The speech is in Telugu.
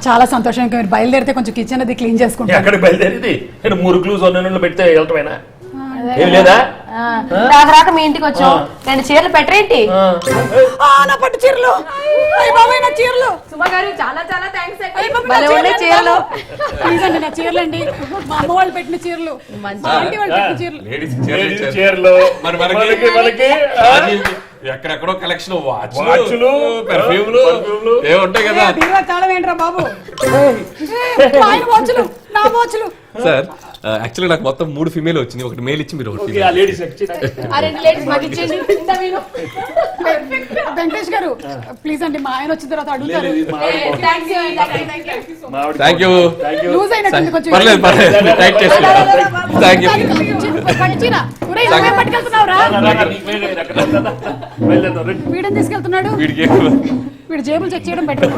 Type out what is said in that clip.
చాలా సంతోషం. ఇంకా మీరు బయలుదేరితే కొంచెం కిచెన్ అది క్లీన్ చేసుకుంటాం. ఎక్కడికి బయలుదేరింది? మురుకులు సొన్నలు పెడితే వెళ్ళటమేనా? ఏం లేదా? రాక మీ ఇంటికి వచ్చాం, 2 చీరలు పెట్టరేంటి? నా పట్టు చీరలు, నా చీరలు. సుమా గారు చాలా చాలా థ్యాంక్స్. చీరలు ప్లీజ్ అండి, నా చీరలు అండి, మా అమ్మ వాళ్ళు పెట్టిన చీరలు, ఆంటీ వాళ్ళు పెట్టిన చీరలు. ఎక్కడెక్కడో కలెక్షన్ వాచ్లు పెర్ఫ్యూమ్లు ఏముంటాయి కదా. తాళం ఏంట్రా బాబు? వాచ్లు, నా వాచ్లు. సార్ యాక్చువల్లీ నాకు మొత్తం 3 ఫీమేల్ వచ్చింది, ఒకటి మేల్ ఇచ్చి మీరు ఒకటి. వెంకటేష్ గారు ప్లీజ్ అండి, మా ఆయన వచ్చిన తర్వాత అడుగుతారు. Thank you. లూజ్ అయినట్టుంది కొంచెం. పర్లేదు పర్లేదు, టైట్ చేస్తాను. Thank you. పట్టుకెళ్తున్నావురా? వీడిని తీసుకెళ్తున్నాడు. వీడి జేబులు చెక్ చేయడం బెటర్.